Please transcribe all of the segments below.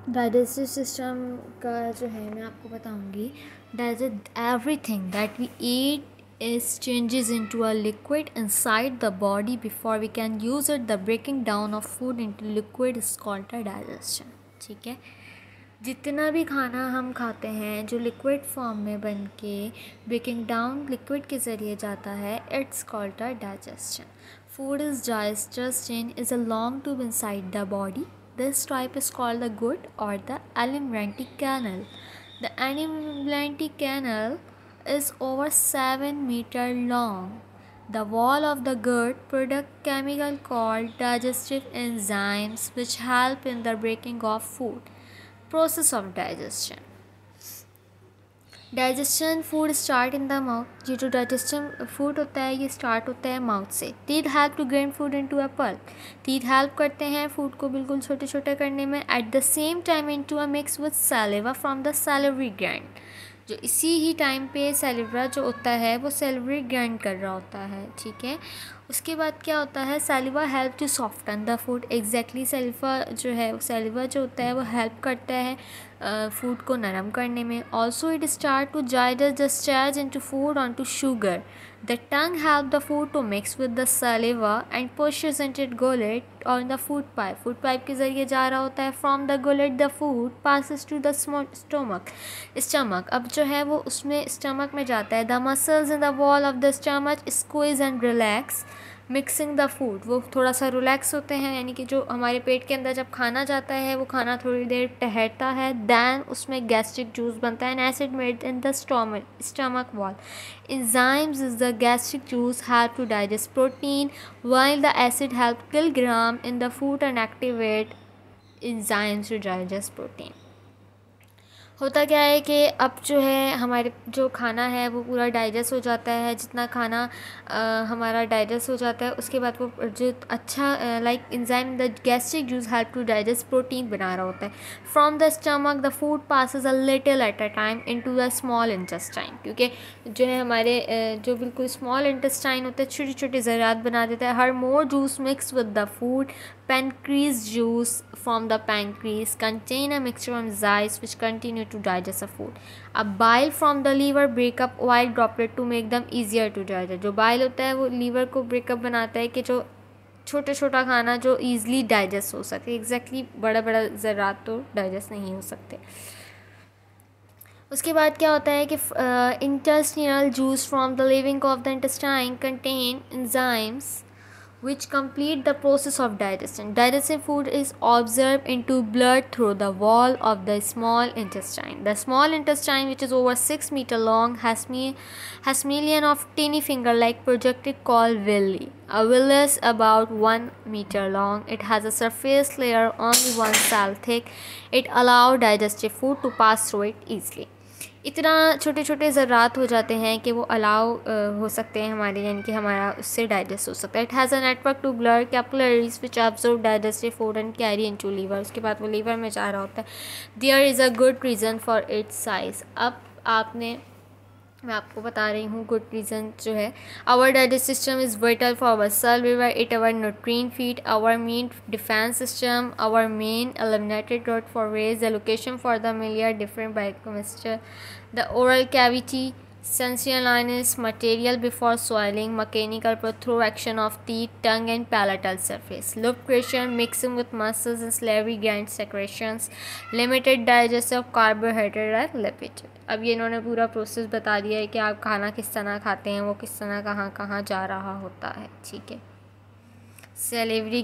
Digestive system का जो है मैं आपको बताऊंगी. Everything that we eat is changes into a liquid inside the body before we can use it. The breaking down of food into liquid is called a digestion. ठीक है. जितना भी खाना हम खाते हैं जो लिक्विड फॉर्म में बन के ब्रेकिंग डाउन लिक्विड के ज़रिए जाता है, it's called a digestion. Food is digestion is a long tube inside the body. This type is called the gut or the alimentary canal. The alimentary canal is over 7 meters long. The wall of the gut product chemical called digestive enzymes which help in the breaking of food. Process of digestion. Digestion food start in the mouth. ये जो digestion food होता है ये start होता है mouth से. Teeth help to grind food into a pulp. Teeth help करते हैं फूड को बिल्कुल छोटे छोटे करने में. At the same time into a mix with saliva from the salivary gland. जो इसी ही टाइम पे सैलिवा जो होता है वो सैलिवरी ग्लैंड कर रहा होता है. ठीक है. उसके बाद क्या होता है, saliva help to soften the food. Exactly saliva जो है सैलिवा जो होता है वो हेल्प करता है फूड को नरम करने में. Also it start to digest the starch into food on to sugar. The tongue help the food to mix with the saliva and pushes into it gullet or the food pipe. Food pipe के ज़रिए जा रहा होता है. From the gullet the food passes to the stomach. अब जो है वो उसमें स्टमक में जाता है. The muscles in the wall of the stomach squeeze and relax mixing the food. वो थोड़ा सा रिलैक्स होते हैं, यानी कि जो हमारे पेट के अंदर जब खाना जाता है वो खाना थोड़ी देर ठहरता है. दैन उसमें गैस्ट्रिक जूस बनता है and acid made in the stomach wall. enzymes is the gastric juice help to digest protein while the acid help kill gram in the food and activate enzymes to digest protein. होता क्या है कि अब जो है हमारे जो खाना है वो पूरा डाइजेस्ट हो जाता है. जितना खाना हमारा डाइजेस्ट हो जाता है उसके बाद वो जो अच्छा like enzyme the gastric juice help to digest protein बना रहा होता है. From the stomach the food passes a little at a time into the small intestine. क्योंकि जो है हमारे जो बिल्कुल स्मॉल इंटेस्टाइन होता है छोटी छोटी ज़रात बना देता है. Here more juice mix with the food. Pancreas juice from the pancreas contain a mixture of enzymes which continue to digest the food. A bile from the liver break up oil droplet to make them easier to digest. जो bile होता है वो liver को breakup बनाता है कि जो छोटा छोटा खाना जो ईज़िली डाइजेस्ट हो सके. एग्जैक्टली बड़ा बड़ा ज़रात तो डाइजेस्ट नहीं हो सकते. उसके बाद क्या होता है कि intestinal juice from the living of the intestine contain enzymes which complete the process of digestion. Digested food is absorbed into blood through the wall of the small intestine. The small intestine, which is over 6 meters long, has million of tiny finger-like projected called villi. A villi is about 1 meter long. It has a surface layer only 1 cell thick. It allows digestive food to pass through it easily. इतना छोटे छोटे ज़रात हो जाते हैं कि वो allow हो सकते हैं हमारे, यानी कि हमारा उससे डाइजेस्ट हो सकता है. It has a network to blood capillaries which absorb digestive food and carry into liver. उसके बाद वो लीवर में जा रहा होता है. There is a good reason for its size. अब मैं आपको बता रही हूँ गुड रीज़न जो है. Our digest system is vital for our cell. We were it our nutrient feed our main defence system. Our main eliminated road for ways the location for the myriad different biochemistry. The oral cavity sensory lines material before swallowing, mechanical through action of teeth, tongue and palatal surface, lubrication mixing with muscles and salivary gland secretions, limited digestive carbohydrate and lipid. अब ये इन्होंने पूरा process बता दिया है कि आप खाना किस तरह खाते हैं, वो किस तरह कहाँ कहाँ जा रहा होता है. ठीक है. सेलेवरी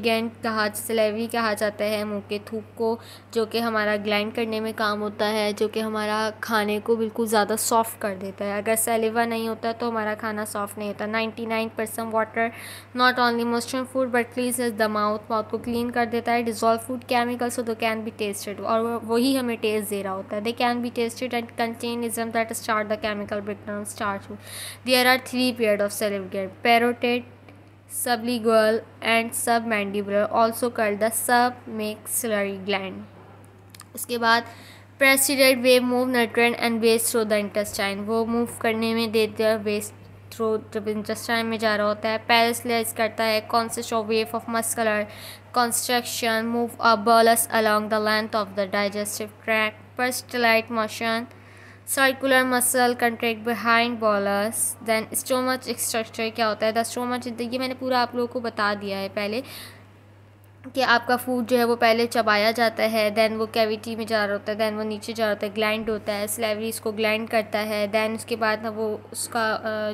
कहा जाता है मुंह के थूक को, जो कि हमारा ग्लैंड करने में काम होता है, जो कि हमारा खाने को बिल्कुल ज़्यादा सॉफ्ट कर देता है. अगर सेलेवा नहीं होता तो हमारा खाना सॉफ्ट नहीं होता. 99% water not only moisture food but cleans the mouth को क्लीन कर देता है. डिजॉल्व फूड केमिकल्स सो दो कैन बी टेस्टेड, और वही हमें टेस्ट दे रहा होता है. They can be tested and contain enzyme that start the chemical breakdown start food. There are 3 period of salivary: parotid, sublingual and submandibular, also called the submaxillary gland. उसके बाद preceded wave move nutrient and waste through the intestine. वो move करने में देते हैं waste throat जब intestine में जा रहा होता है। पैरासिलाइज करता है, consist of wave of muscular construction, move a bolus along the length of the digestive tract, peristaltic motion, circular muscle contract behind bolus, then stomach structure क्या होता है, the stomach, ये मैंने पूरा आप लोगों को बता दिया है पहले कि आपका फूड जो है वो पहले चबाया जाता है, देन वो कैविटी में जा रहा होता है, देन वो नीचे जा रहा होता है, ग्लैंड होता है, स्लेवरी इसको ग्लैंड करता है, देन उसके बाद ना वो उसका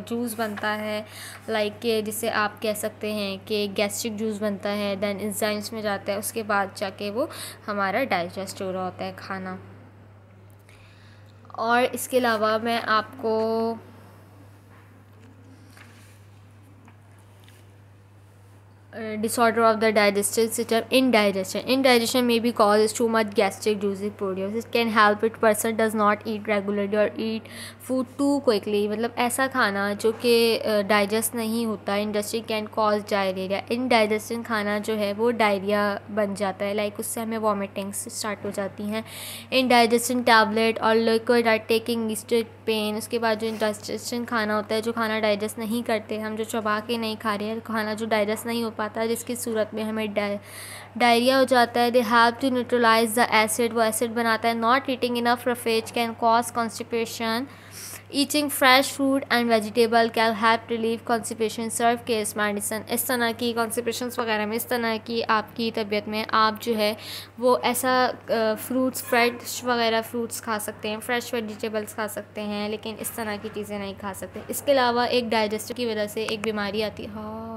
जूस बनता है, लाइक के जिसे आप कह सकते हैं कि गैस्ट्रिक जूस बनता है, देन एंजाइम्स में जाता है, उसके बाद जाके वो हमारा डाइजेस्ट हो रहा होता है खाना। और इसके अलावा मैं आपको disorder of the digestive system, indigestion may be caused too much gastric juice produce. It can help it person does not eat regularly or eat food too quickly, मतलब ऐसा खाना जो कि डाइजेस्ट नहीं होता। Industry can cause diarrhoea, indigestion खाना जो है वो डायरिया बन जाता है, लाइक उससे हमें वॉमिटिंग्स स्टार्ट हो जाती हैं। इंडाइजेशन टैबलेट और liquid are taking state pain, उसके बाद जो इंडाइजेशन खाना होता है, जो खाना डाइजेस्ट नहीं करते, हम जो चबा के नहीं खा रहे हैं, खाना जो डाइजेस्ट नहीं हो पाता है, जिसकी सूरत में हमें डायरिया हो जाता है। They help to neutralise the acid, वो एसिड बनाता है। Not eating enough roughage can cause constipation. Eating fresh food and vegetable can help relieve constipation, serve case medicine. इस तरह की कॉन्स्टिपेशन वगैरह में, इस तरह की आपकी तबीयत में आप जो है वो ऐसा फ्रूट्स, फ्रेश वगैरह फ्रूट्स खा सकते हैं, फ्रेश वेजिटेबल्स खा सकते हैं, लेकिन इस तरह की चीज़ें नहीं खा सकते। इसके अलावा एक डाइजेस्टिव की वजह से एक बीमारी आती है, हाँ